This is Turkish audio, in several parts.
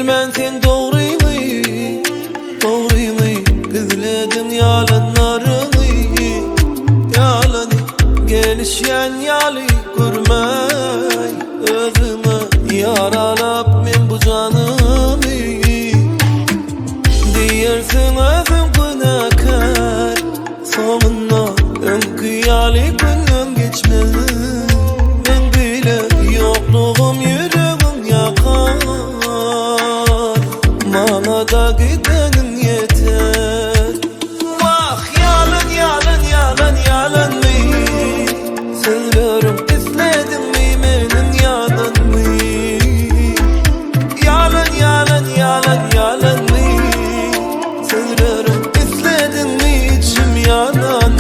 Bilmem sen doğruymu, doğruymu. Gizledim yalanlarını, yalanı. Gelişen yalı görmey özüme. Yaralap men bu canımı. Diyersin özüm günahkar, sonuna önkıyalı günüm geçmez. Ben bile yokluğum yüreğim yakar. Bana da gidenin yeter. Vah yalan yalan yalan yalan mı? Sözlerim izledin mi benim yalan mı? Yalan yalan yalan yalan mı? Sözlerim izledin mi içim yalan mı?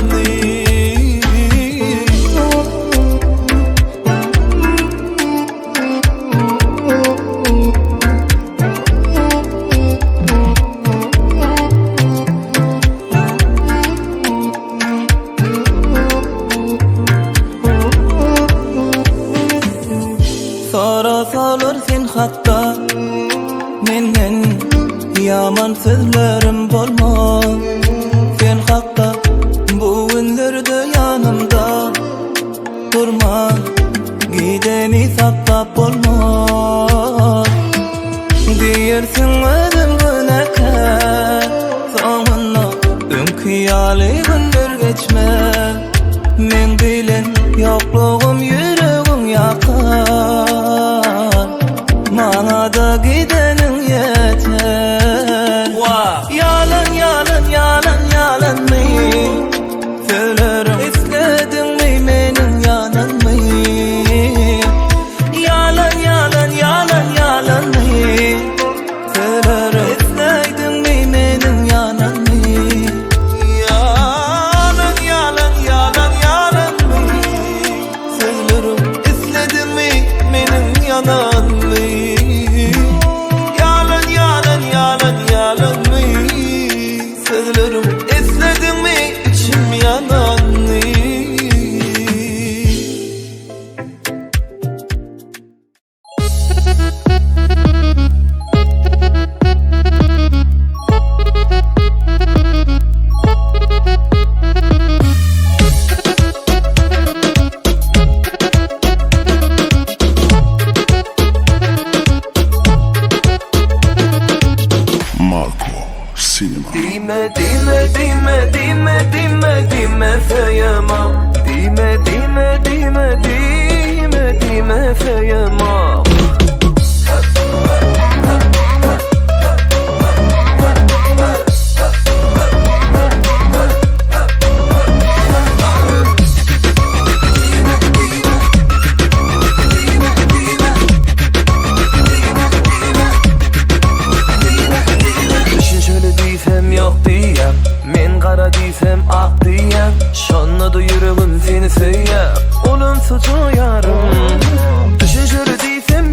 Sorasalar sen hatta menden yaman sözlerim bolma. Sen hatta bu günlerde yanımda durma. Gideni saptap bolma. Diyersin özüm günahkar, sonuna önkıyalı günler geçme. Men bilen yokluğum yüreğim yakar. Bana da gidenin yeter. Yalan yalan yalan yalan mı? Söylerim izledin mi benim yalan mı? Yalan yalan yalan yalan mı? Söylerim izledin mi benim yalan mı? Yalan yalan yalan yalan mı? Söylerim izledin mi benim yalan mı? Yalan yalan yalan yalan mı? Sözlerim izledin mi içim yanan mı? Marco Cinema. Dime, dime, dime, dime, dime, dime feyema. Dime, dime, dime, dime, dime feyema. Yok diyem, men kara diysem ak diyem. Şanla da yüreğim seni söyle, olumsuz yarım. Düşünşörü diysem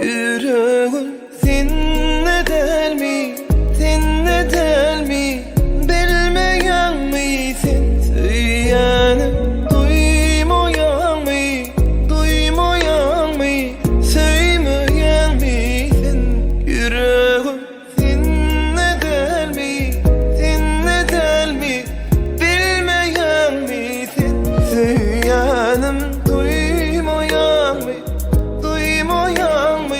Yüreğim seninle del mi, seninle del mi? Bilmeyen misin? Söylenim duymayan mı, duymayan mı? Söylemeyen misin? Yüreğim seninle del mi, seninle del mi? Bilmeyen misin? Söylenim duymayan mı, duymayan mı?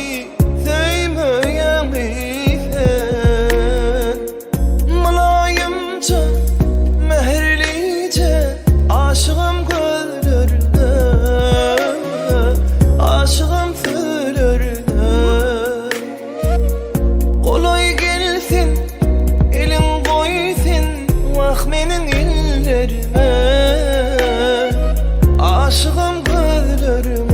Söylemeyen misin? Mulayimce, mehirlice aşığım gözlerine, aşığım sözlerine. Kolay gelsin, elin koysun vah menin ellerime, aşığım gözlerime.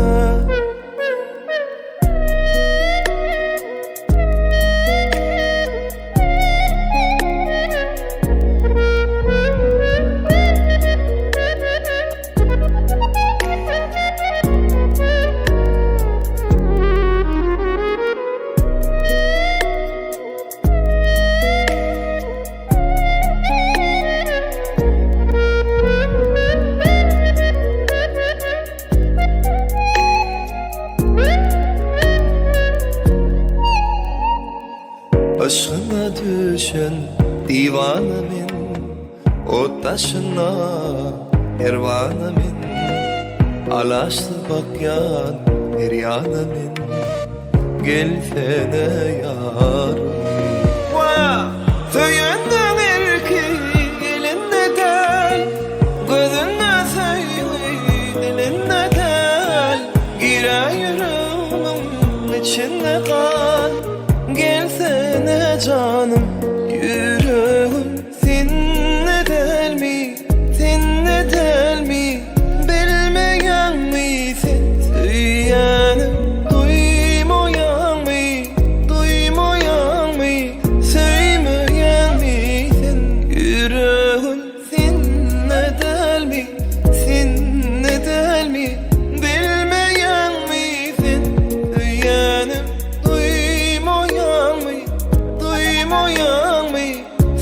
Aşkına düşen divanımın, o taşına ervanımın, alaştı bak yan her yanımın, gelsene yarım. Söyünden erkek elinde del, gözünde söyle dilinde del. Gire yüreğimin içinde kal, gelsene canım. Yüreğim seninle del mi, seninle del mi? Bilmeyen misin? Söylenim duymayan mı, duymayan mı? Söylemeyen misin? Yüreğim seninle del mi, seninle del mi? Bilmeyen misin? Söylenim duymayan mı, duymayan mı?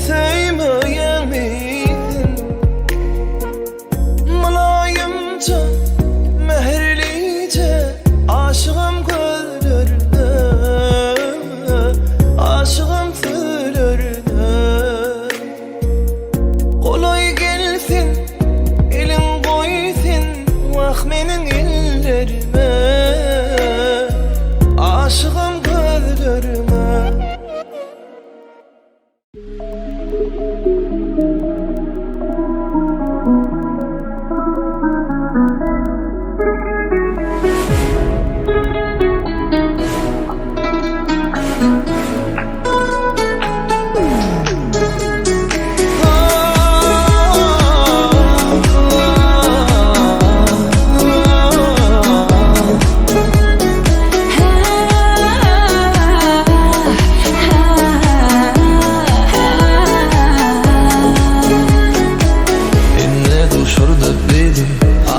Söylemeyen misin? Mulayimce, mehirlice aşığım gözlerine, aşığım sözlerine. Kolay gelsin, elin koysun vah menin ellerime, aşığım gözlerime.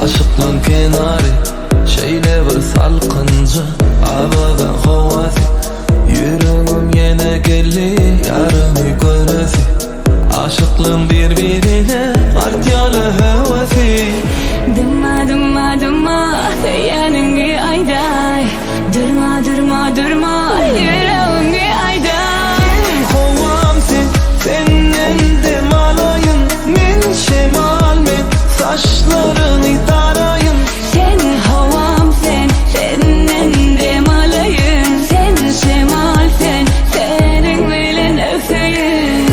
Aşıklığın kenarı şeyle bir salkınca havadan havası. Yüreğim yine geldi yarımı göresi. Aşıklığın birbirine artyalı havası. Durma durma durma yanıngi ayday. Durma durma durma yüreğingi ayday. Kovamsın senin de malayın, men şemal men saçlarını tarayın. Sen havam sen, senin de malayın. Sen şemal sen, senin bilen öfeyin.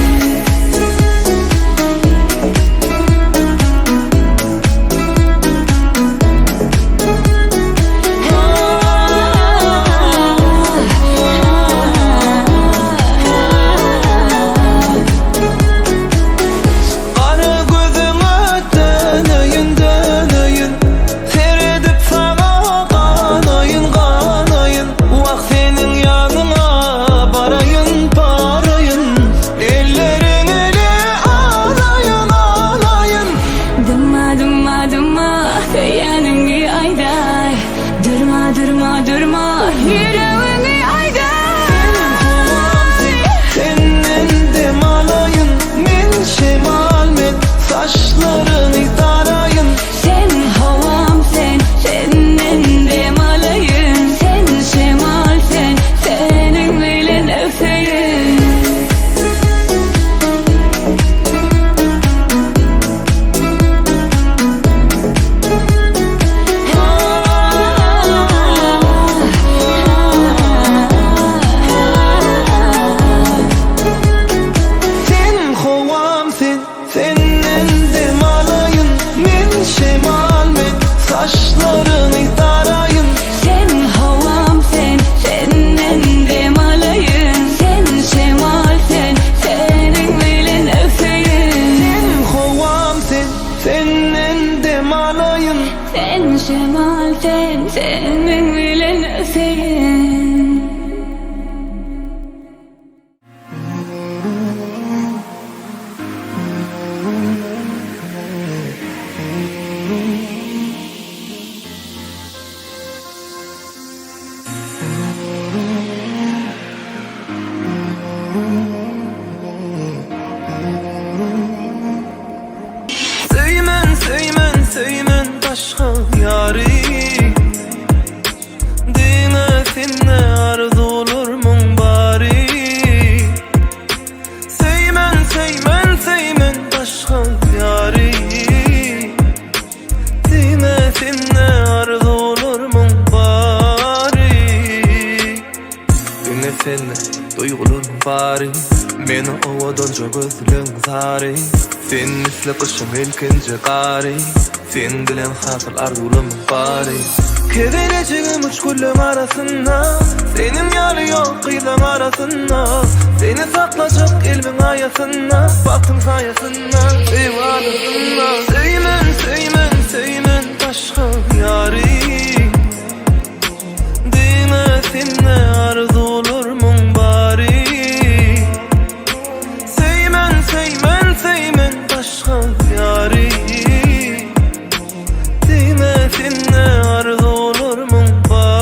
Durma durma durma yüreğin saçlarını tarayın. Sen havam sen, senden dem alayım. Sen şemal sen, senin bilen öpeyim. Sen havam sen, senden dem alayım. Sen şemal sen, senin bilen öpeyim. Söymen, söymen, söymen başka yari. Dine sinne arzu olur mun bari. Söymen, söymen, söymen başka yari. Dine sinne arzu olur mun bari. Dine sinne duygular bari. Meni ovadan gözlerin zari. Sen misli kışım ilkinci qari. Sen bilen hakıl arzularım bari. Keveleceğim uç kullum arasında. Senin yarı yok kıyıdan arasında. Seni saklayacak ilmin ayasında. Baktım sayasında, eyvalısında. Söymen, söymen, söymen başka yari. Dine seninle arzu olur mun bari. Söymen, söymen, söymen başka yari. Dine seninle arzu olur mun bari.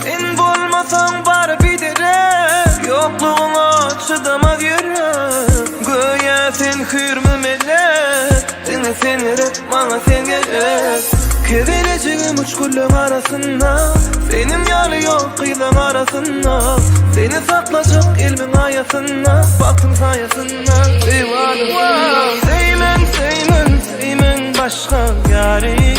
Sen bolmasan bar bidere. Yokluğuna çıdamaz yürek. Göğe sen hürmü melek. Seni rep bana sen gerek. Keveleceğim uç kullum arasında. Senin yarı yok kıyıdan arasında. Seni saklayacak ilmin ayasında. Baktım sayasında, eyvallah. Söymen, söymen, söymen başka yari.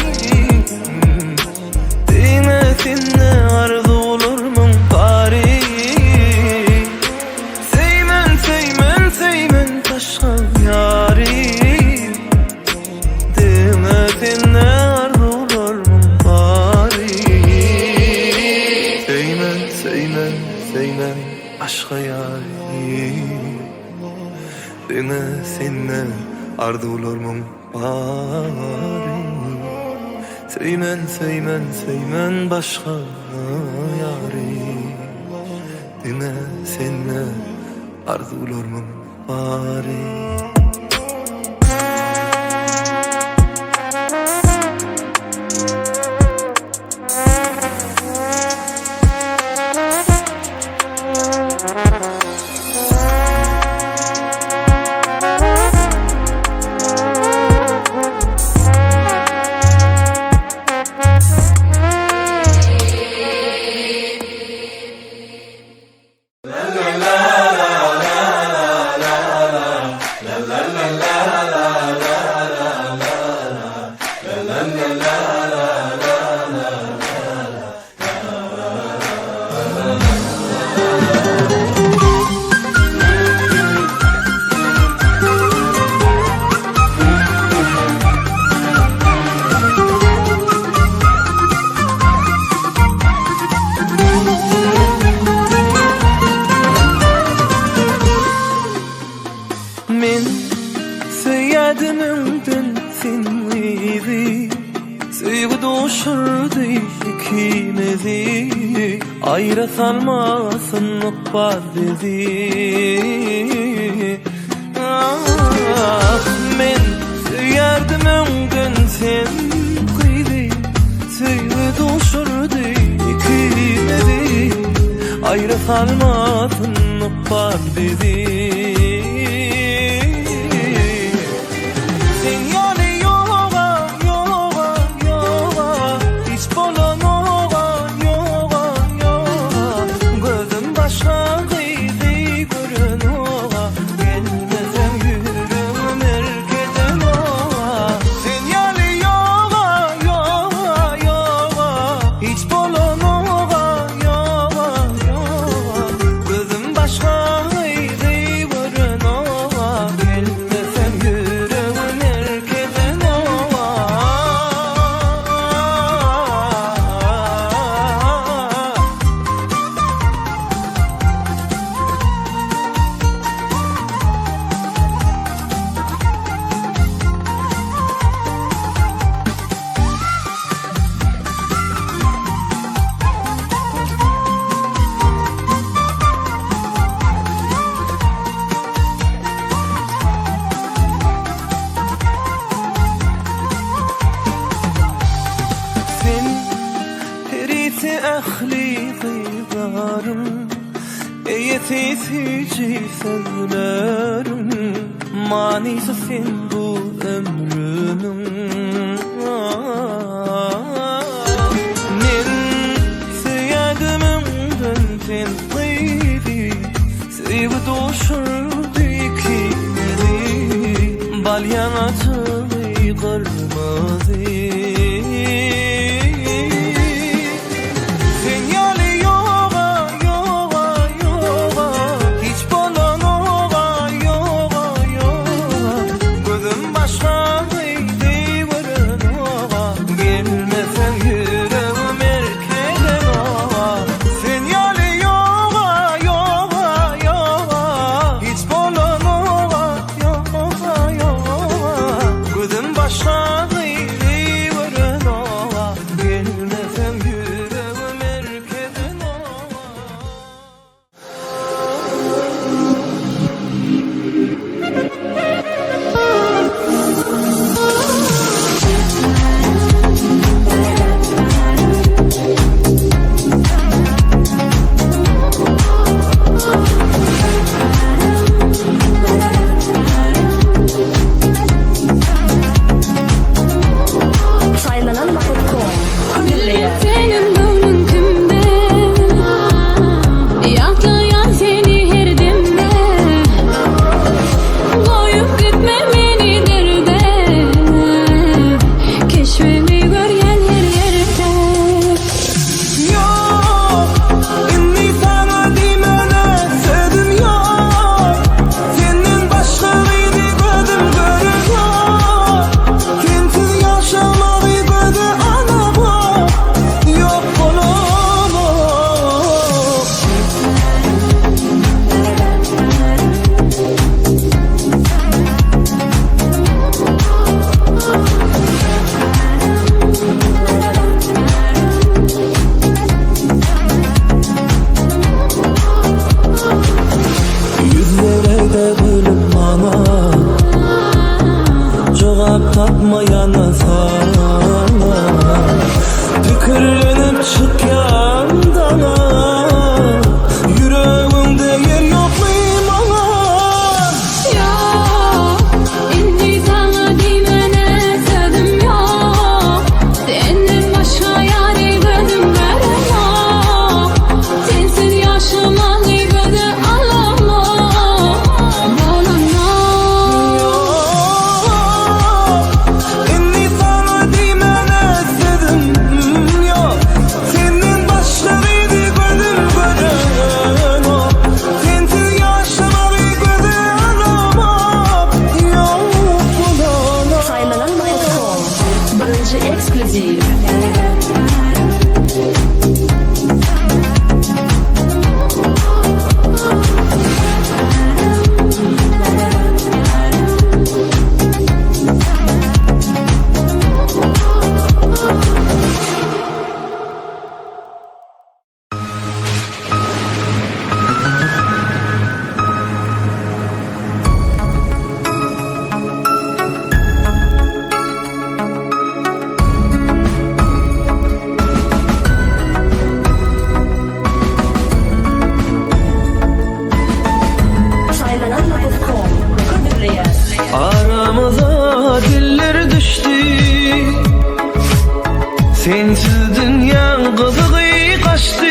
Dine seninle arzu olur mun bari. Söymen, söymen, söymen başka yari. Dine seninle arzu olur mun bari. Söymen, söymen, söymen başka yari. Dine seninle arzu olur mun bari. Söymen, söymen, söymen başka yari. Dine seninle arzular mun bari. Men söyledim önden senleri. Sevgi doşurdu ikimizi. Ayrı salmasın nokbar bizi. Ah, men söyledim önden senleri. Sevgi doşurdu ikimizi. Ayrı salmasın nokbar bizi. Gözüm başa Yetisici sözlerin manisisin bu ömrümün. Men siyadımın tenziydi, sevdi doşurdu ikimizi. Balyanatı kırmızı. Tapmayana sana tükürlenip çık yandana. Yüreğimde yer yok muyum ana? Yok, indi sana dimene sözüm yok. Senden başka yari gözüm görmüyor. Sensiz yaşamayı göze alamam. Exclusive. Aramıza diller düştü, sensiz dünya kızığı kaçtı.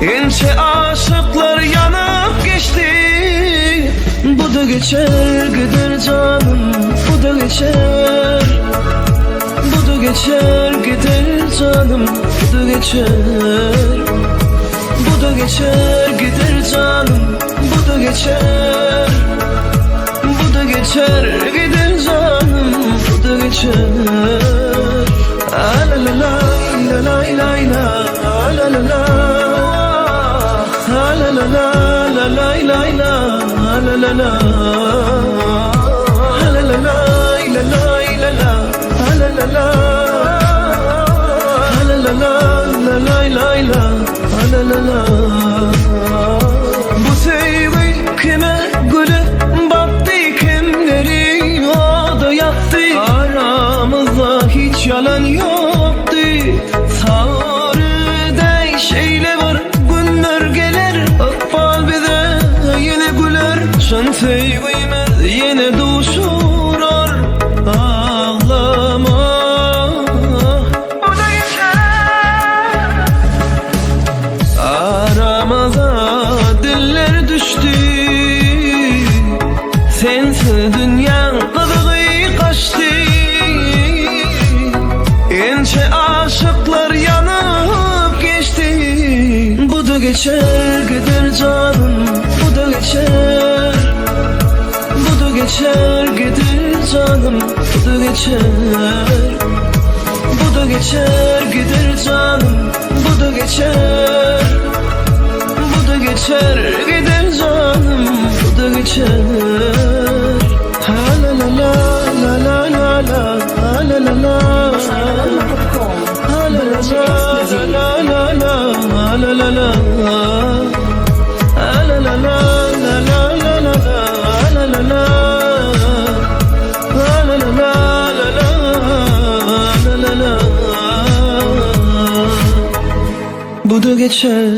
Ençe aşıklar yanıp geçti. Bu da geçer gider canım, bu da geçer. Bu da geçer gider canım, bu da geçer. Bu da geçer gider canım, bu da geçer. Bu da geçer gider canım, bu da geçer. La la la la la la la la la la. La la la la la la la la la la la. La la la la la la la la la la. La la la la la la la la. Bu sevgi kime gülü battı, kimleri o da yaktı. Aramızda hiç yalan yoktu. Sarı değiş eyle var günler yine duşurur ağlama. Bu da geçer. Aramıza diller düştü, sensiz dünyanın kızığı kaçtı. Ençe aşıklar yanıp geçti. Bu da geçer gider canım, bu da geçer. Bu da geçer gider canım, bu da geçer. Bu da geçer gider canım, bu da geçer. Bu da geçer gider canım, bu da geçer. Ha la la la la la la la la la la. La la la la la la la la la la. La la la la la la la la la la la. La la la la la la la la. Bu da geçer.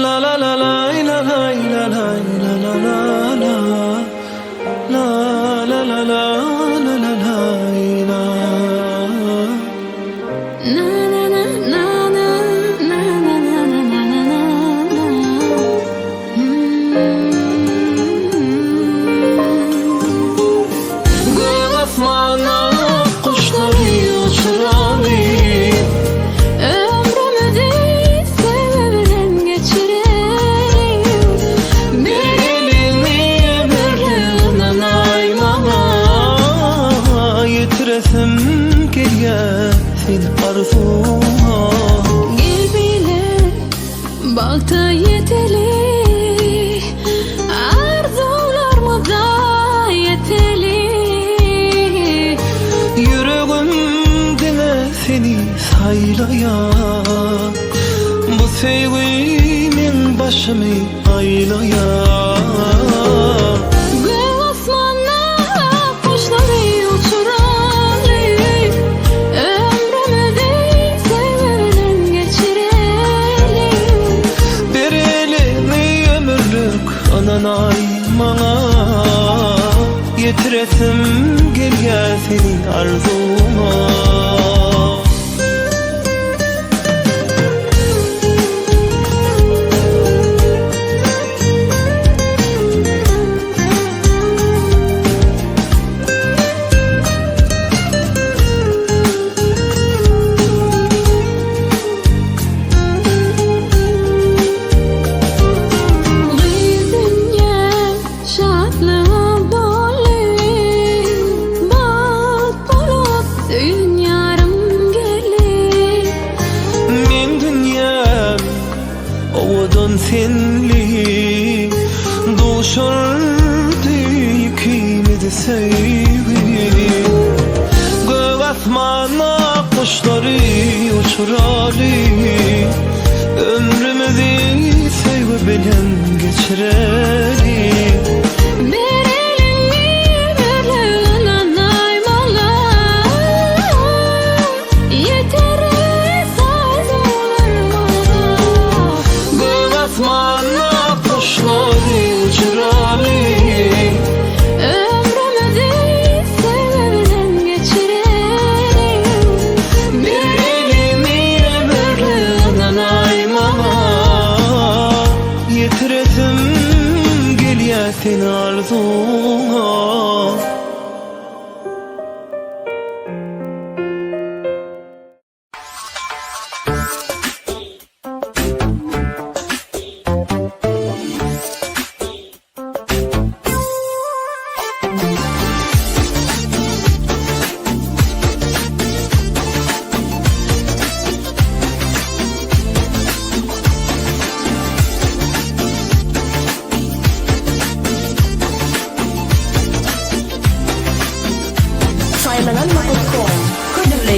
La la la la la la la la la la la. La la la la la la la la. Na na na na na na na na na na na. Gök asmana kuşları uçurani. Ömrümüzü sevebilen geçirelim. Bir elini ömründen aymama. Yetiresim geriye seni arzuma. Gel bile balta yeteli, arzularımıza yeteli. Yüreğimde seni saylaya. Bu sevgimin başımı aylaya. Gök asmanına kuşları uçuralım. Ömrümüzü sevebilen geçirelim. Bir elini ömürlük anan aymana. Yetiresim geriye seni arzuma. Senli duşurdu ikimizi sevgi. Gök asmana kuşları uçurali. Ömrümüzü sevgi bilen geçireli. Bir elini ömründen aymala. Yeter sazlarıma. Gök asmana kuşları uçurali. Ömrümüzü sevebilen geçirelim. Bir elini ömründen aymama. Yetiresim geliyor seni arzuma.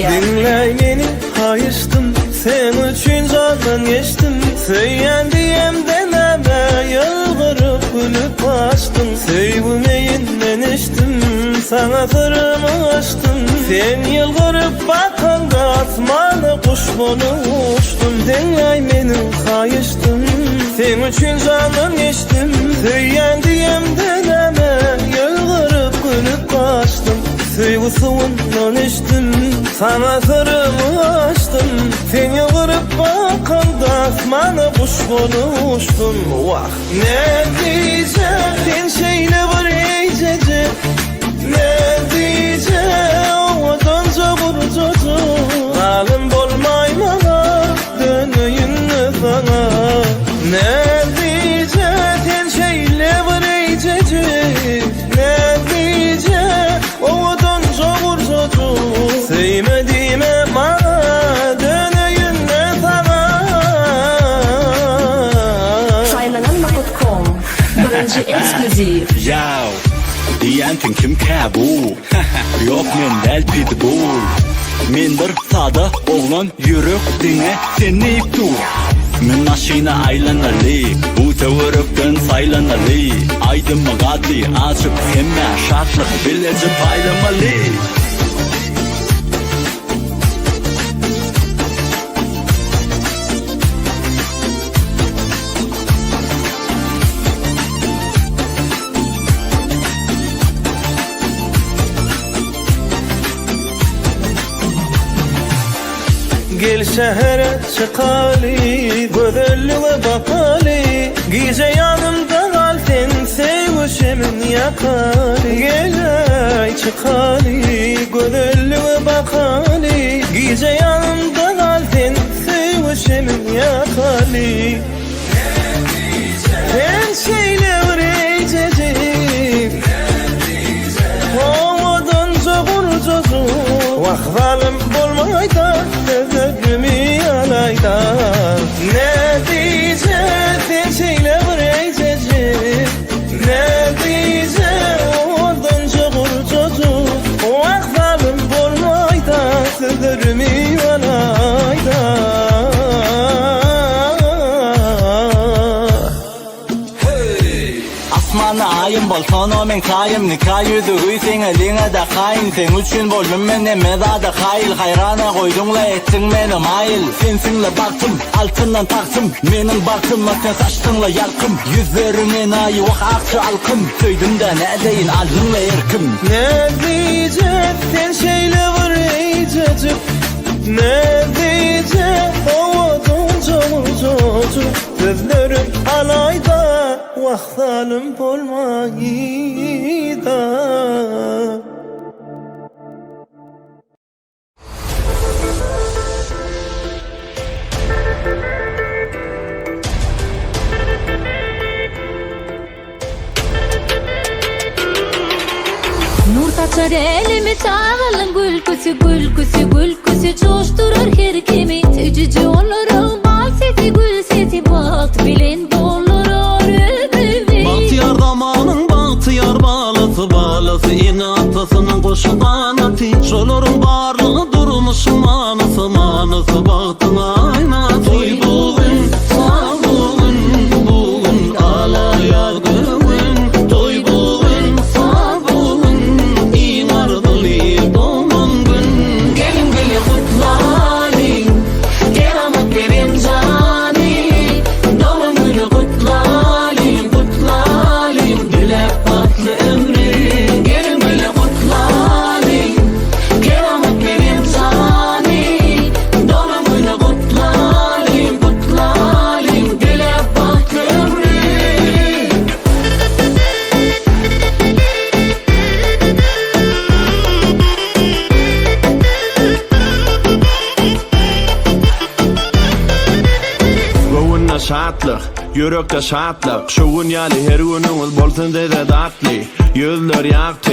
Dinley beni hayıştım, sen üçün candan geçtim. Söyyen diyem deneme, yalvarıp gülüp açtım. Sevmeyinden içtim, sana sırrımı açtım. Sen yalvarıp bakanda asmana kuş bonu uçtum. Dinley beni hayıştım, Sen üçün canın içtim, söyleyen deneme. Yılgırıp gülüp kaçtım, sevgi suyundan içtim. Sana sırrımı açtım, sen yılgırıp bakanda asmanı kuş konuştun. Vah ne diyeceğim, sen şeyle bir eğeceksin. Ne diyeceğim, ovadanca vuracağım. Zalim bolmay bana, dönüyünü sana. Ne diyeceğim, sen şeyle bir eğeceksin. Ne diyeceğim, ovadanca vuracağım. Sevmediğime bana, dönüyünü sana. Saylananma.com birinci ekskluziv. Yaw, diyentin kim ke bu? Yok men del pitbull. Men bir sada oğlan yürük dine seni dur. Men maşina aylanalı, bu tavırıktan saylanalı. Aydın mağadi açıp hemme şartlık bilece paylamalı. Gel şehre çıkali, gödellüğe bakali. Gece yanımda kal sen sevişimin yakali. Gel ay çıkali, gödellüğe bakali. Gece yanımda kal sen sevişimin yakali. Sen şeyle öğretecek, havadanca vuracağım. Vah zalim bolmayda, gözlerimi alayda. Ne diyeceğim, sen şeyle öğretecek. Ne diyeceğim, havadanca vuracağım. Vah zalim bolmayda, gözlerimi alayda. Asmana ayım bol tono men kayım nikayüdü hüysen eline de kayın. Sen üçün bolum men emeda da kayıl. Hayrana koydunla ettin beni mayıl. Sensinle baktım altından taktım, menin baktım sen saçtınla yalkım. Yüzlerinin ayı vah akçı alkım. Söydüm de ne deyin aldınla erkim. Ne diyeceğim, sen şeyle öğretecek. Ne diyeceğim, havadanca vuracağım. Gözlerim alayda, vah zalim bolmayda. Nur saçar elimi çağalın gül kusi gül kusi gül kusi coşturur her kimi tücücü olurum bal seti gül seti bat bilen dolurur ömrümü. Bahtiyar damanın bahtiyar balası balası inatasının koşudan ateş olurum varlığı durmuşum manası manası bahtına aynası. Bugün sağ bugün alaya gövün toy bugün sağ bugün inardılı doğum gün. Gelin beni kutlayın, gel ama benim canim. Doğum günü kutlayın, kutlayın, güle tatlı ömrüm. Gelin beni kutlayın, gel ama benim canim. Doğum günü kutlayın, kutlayın, güle tatlı ömrüm. Gövünne şatlık, yürekte şatlık. Şu dünyada her günümüz bolsun dede tatlı. Yüzler yaktı,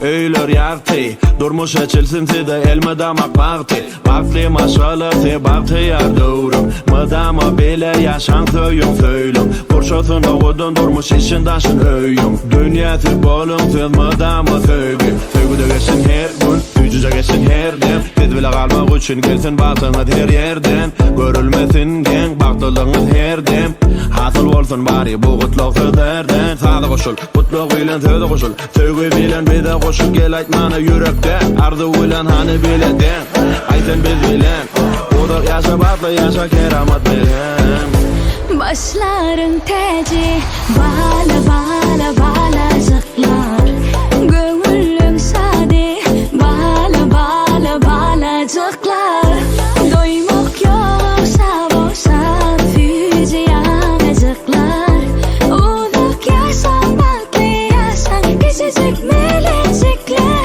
öyler yaktı. Durmuş açılsın size elme damak baktı. Baktı maşalası baktı ya doğru. Madama bile yaşan köyüm söylüm. Kurşatın oğudun durmuş işin taşın öyüm. Dünyası bolun siz madama söygü. Söygüde geçsin her gün, yüzüce geçsin her dem. Biz bile kalmak için gelsin basınız her yerden. Görülmesin gen, baktılığınız her dem. Hasıl olsun bari bu kutluk sözlerden. Sağda koşul, kutluk bilen sözde koşul. Söygü bilen bize koşul gel aytmana yürekte. Arzu bilen hani bileden. Ayten biz bilen. Odur yaşa batlı yaşa keramat bilen. Başların teci bala bala balacıklar Gönüllün sade bala bala balacıklar Doymak yoksa boşan füze yanacıklar Uluk yaşam baklı yaşam küçücük melekler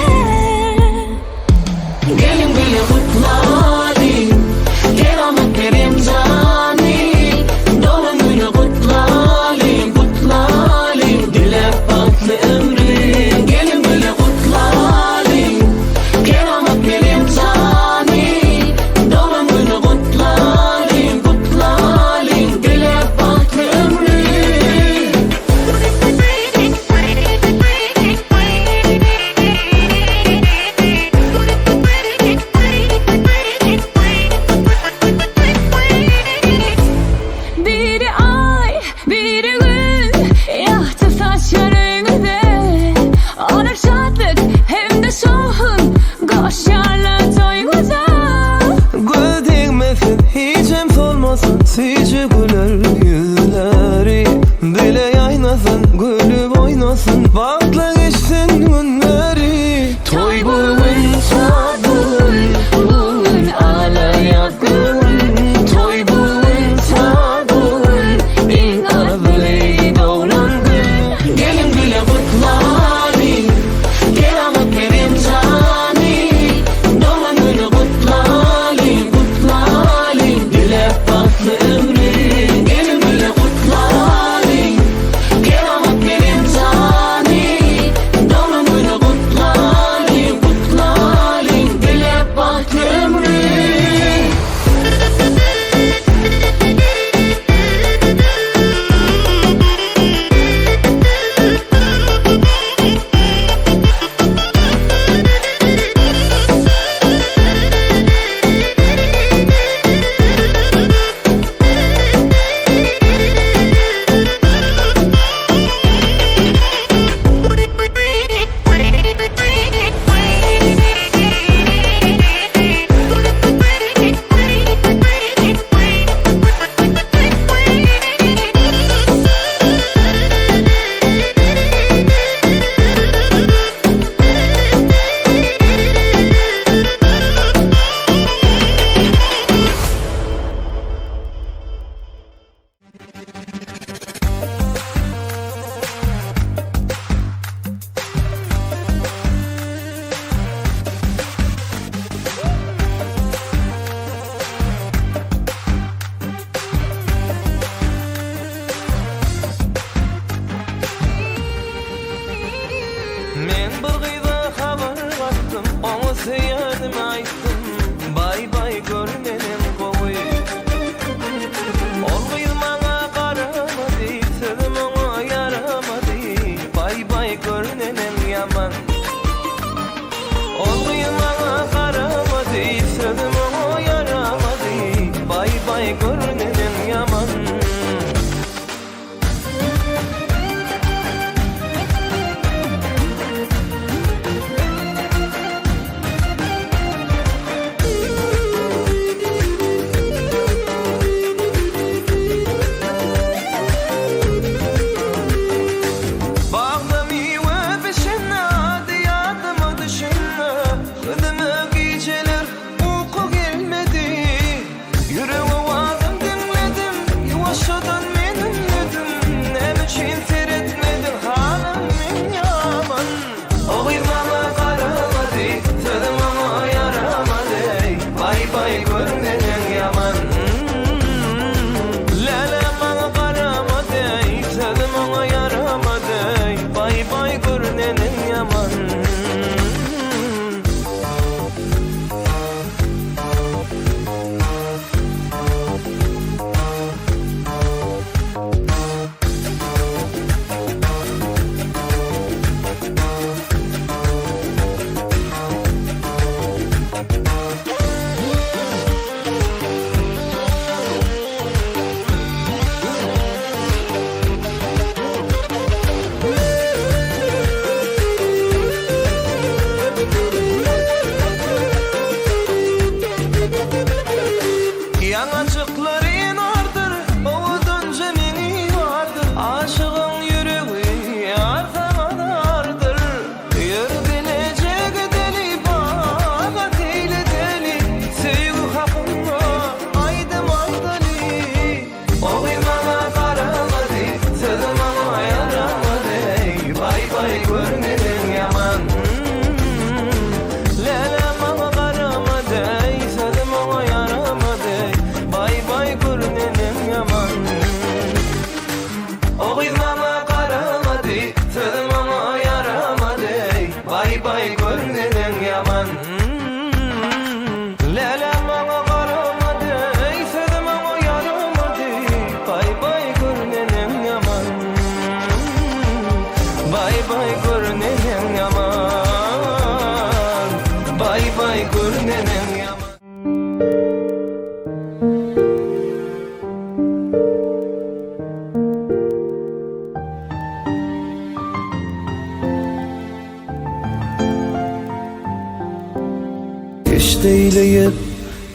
Gelin bile kutlayın Keramet benim cani Doğum günü kutlayın Kutlayın Dilek baklı ömrüm Gelin bile kutlayın Keramet benim cani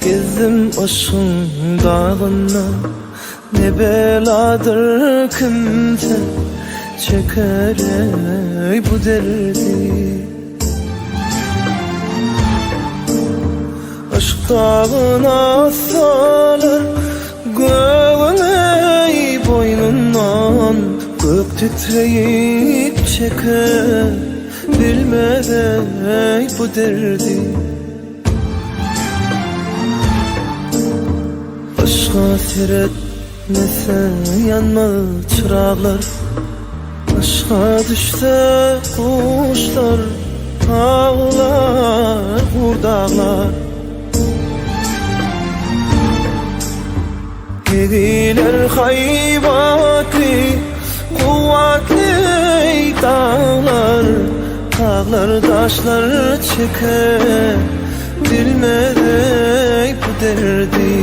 gezdim aşkın dağına. Ne beladır kimse çeker ey bu derdi. Aşk dağına salar göğün ey boynundan. Gök titreyip çeker bilmeden ey bu derdi. Aşka seyretmese yanmaz çırağlar. Aşka düşse kuşlar ağlar kurdağlar. Gidiler haybatli kuvvetli dağlar. Dağlar taşlar çeker bilmeden bu derdi.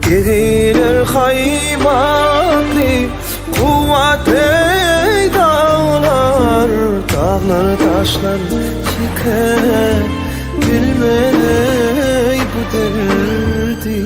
Gidiler haybatli kuvvetli dağlar. Dağlar taşlar çeker bilmeden bu derdi.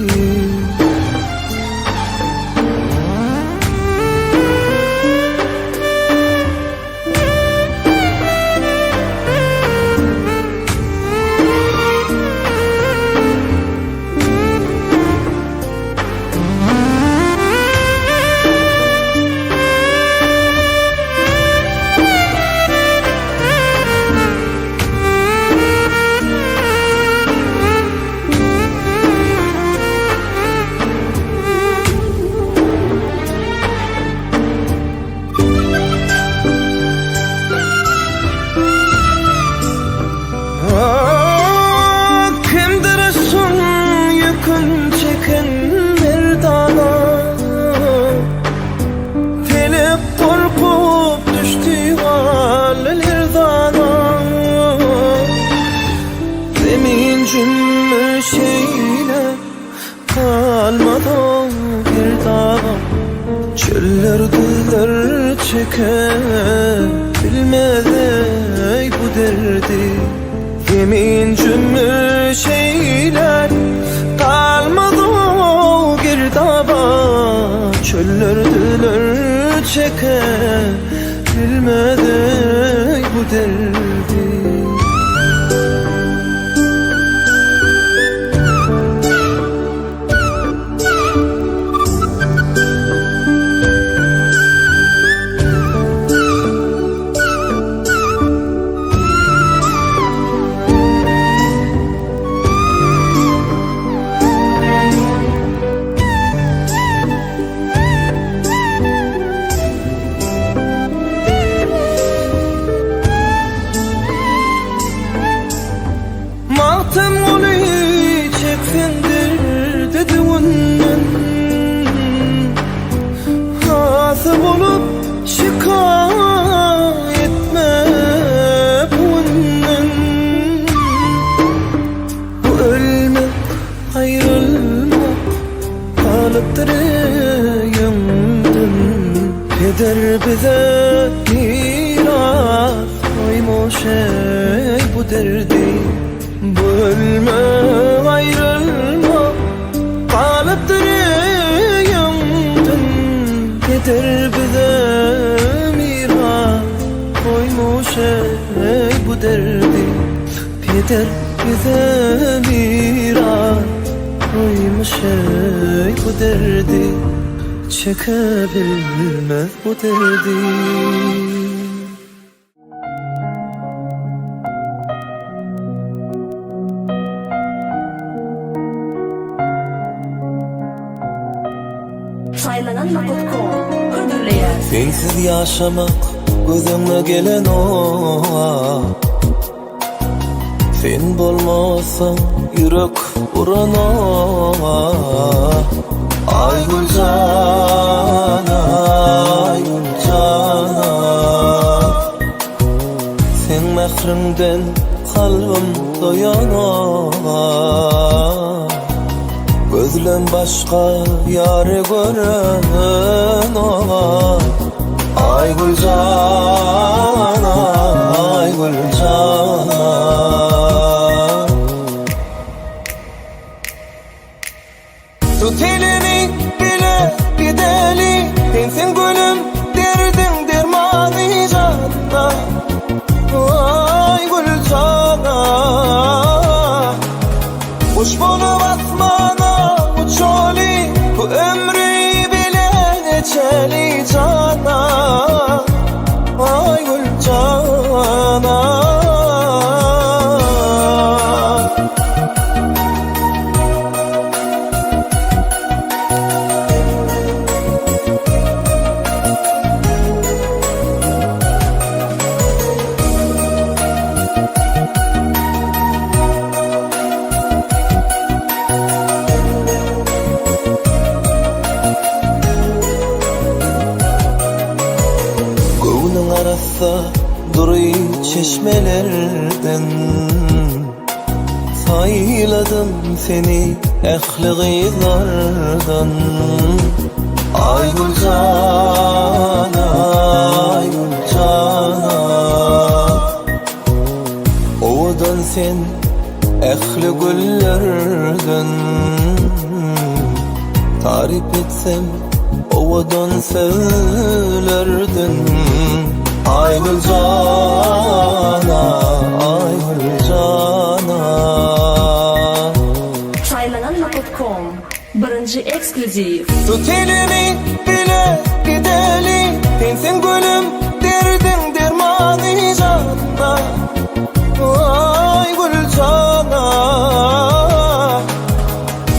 Çöller diller çeker bilmeden bu derdi. Yemin cümle şeyler kalmadı o girdaba. Çöller diller çeker bilmeden bu derdi. Matem oli çeksendir dedi onun. Hasım olup şikayet etme bunun. Bu ölmek ayrılmak kalıptır yandım. Peder bize miras koymuş ey bu derdi. Bu ölme ayrılma kalıptır yandım. Yeter bize miras koymuş ey bu derdi. Yeter bize miras koymuş ey bu derdi. Çekebilmez bu derdi. Sensiz yaşamak gözüme gelen o. Sen bolmasan yürek uran o. Ay Gülcan, ay Gülcan. Sen mehrimden kalbim doyan o. Gözlem başka yâre gören o. Ay Gülcan, ay Gülcan. çeşmelerden sayladım seni ehli gıylardan. Ay Gülcana, ay Gülcana, ovadan sen ehli güllerden. Tarif etsem ovadan sevlerden. Ay Gülcana, ay Gülcana. Çaylananma.com birinci ekskluziv. Tut elimi bile gidelim, sensin gülüm, derdin dermanı canına. Ay Gülcana,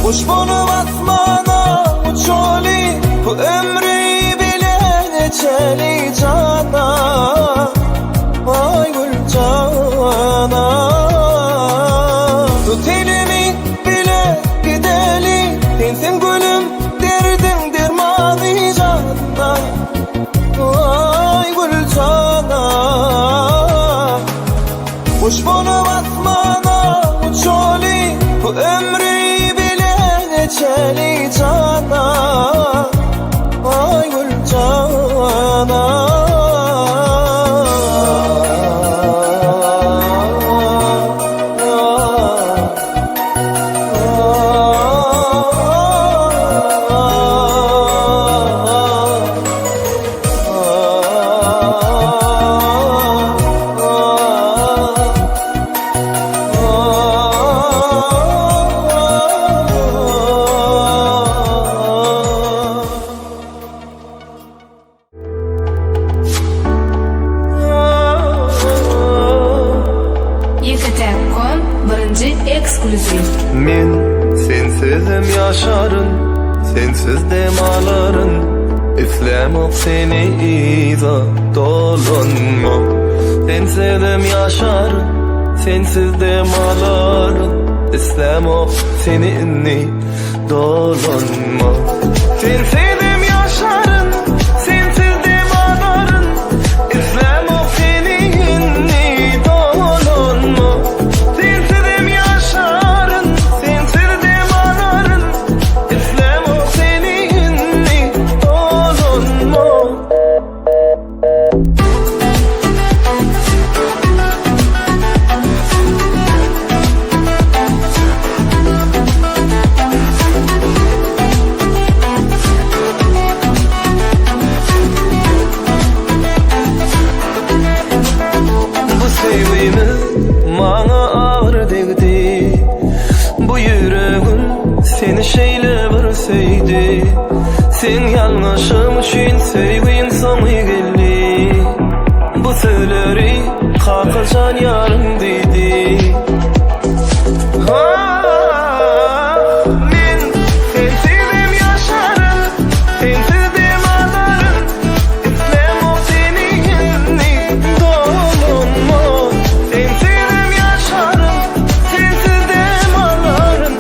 kuş bulup asmana uçoli, bu ömrü bile geçeli cana. Ay Gülcana, tut elimi bile gidelim, sensin gülüm, derdin dermanı canına. Ay Gülcana, kuş bulup asmana uçoli, bu ömrü bile geçeli cana. Ay Gülcana. YKT.com birinci ekskluziv. Men sensizim yaşarım, sensiz demalarım. İslamok seni iza dolanma. Sensizim yaşarım, sensiz demalarım. İslamok seni inni dolanma. Sensizim yaşarım, sensiz demalarım. İslamok seni inni dolanma. Sensizim yaşarım, sensiz demalarım. İslamok seni inni dolanma. Bu sevgimiz bana ağır değdi. Bu yüreğim seni şeyle verseydi. Sen yanlışım için sevgin sonu geldi. Bu sözleri kalkacan yarım dedi. Ben sensizim yaşarım, sensiz demalarım. İslamok seni inni dolanma. Sensizim yaşarım, sensiz demalarım.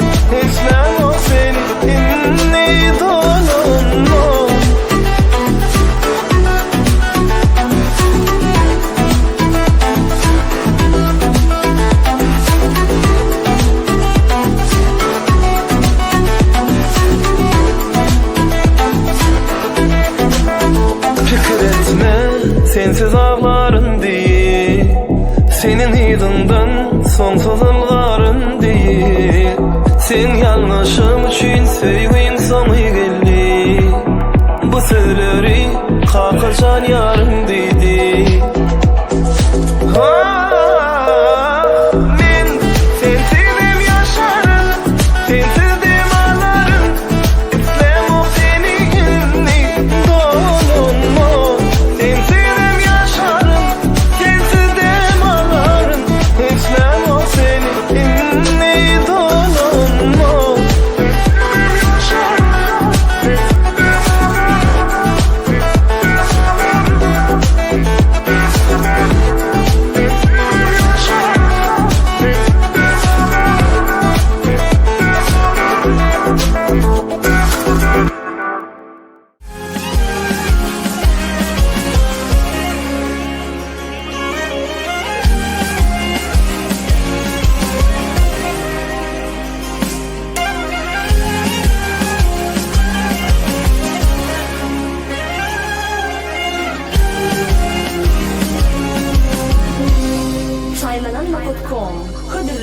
İslamok seni inni dolanma. Fikir etme, sensiz ağlarım diye. Senin hidindan sonsuz ılgarım diye. Sen yanlışım için sevgin sonu geldi. Bu sözleri kalkacan yarım dedi. Ben sensizim yaşarım, sensiz demalarım. İslamok seni inni dolanma. Sensizim yaşarım, sensiz demalarım. İslamok seni inni dolanma. Sensizim yaşarım, sensiz demalarım.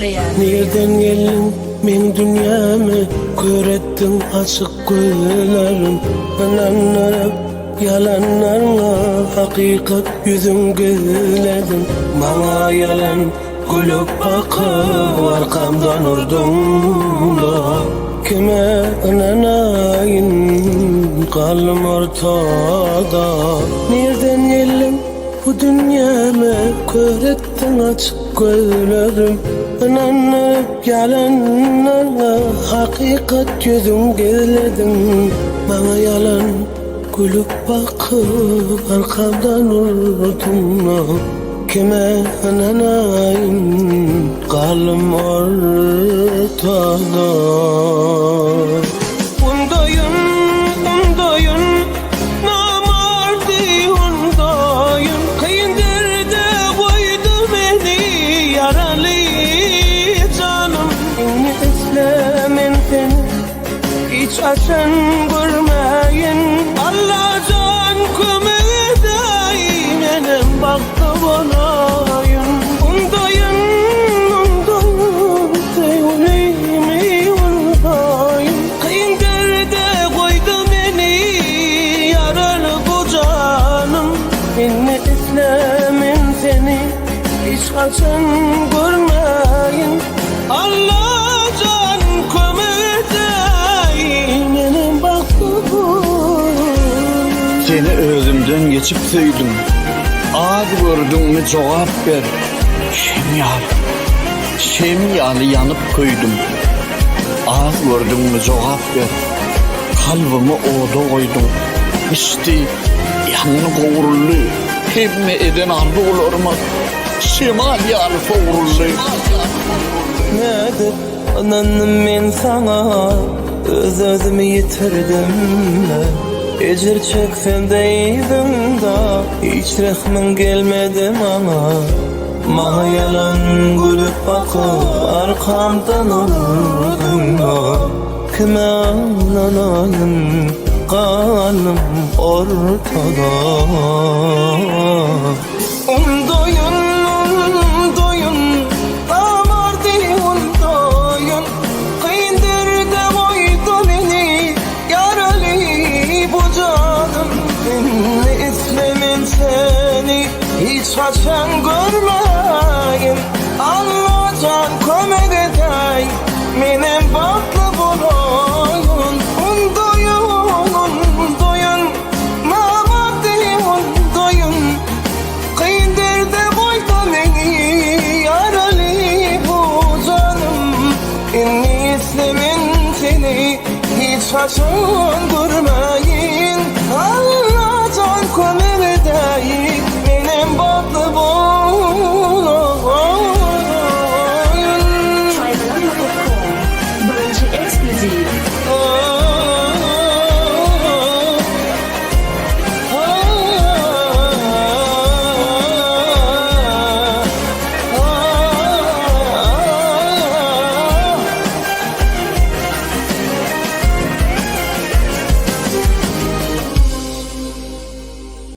Şeýle. Nereden geldin men dünyamı görettin açık gözlerim inanırım yalanlarına hakikat yüzün gözledim bana yalan gülüp bakıp arkamdan urdun da kime inanayım kalım ortada nereden geldin bu dünyamı görettin açık gözlerim inanıp yalanlarla hakikat yüzün gözledim bana yalan gülüp bakıp arkamdan vurdun kime inanayım kalım ortada Undayın namardi undayın kıyındır da koydu beni yaralı canım İnni İslam'ın seni hiç açan görmeyin Allah can kömedeyim enem baktı banayın Undayın sevulimi undayın kıyındır da koydu beni yaralı bu canım İnni İslam'ın seni hiç açan görmeyin Allah can kömedeyim enem baktı Seni özümden geçip söydüm. Ad gördün mü cevap ver. Şemyalı yanıp koydum. Ad gördün mü cevap ver. Kalbimi oda koydum. İşte yanını kovrullu. Hemme eden ardı olurmaz. Şemyalı kovrullu. Nedir ananım men sana özümü yitirdim Ecir çeksen deydim da hiç rahmin gelmedi Bana yalan gülüp bakıp arkamdan vurdun da Kime inanayım kalım ortada Undayın amardi undayın kıyındır da koydu beni yaralı bu canım İnni İslam'ın seni hiç açan görmeyin Allah can kömedey benim baklı bulayın Undayın namardi undayın kıyındır da koydu beni yaralı bu canım İnni İslam'ın seni hiç açan görmeyin Allah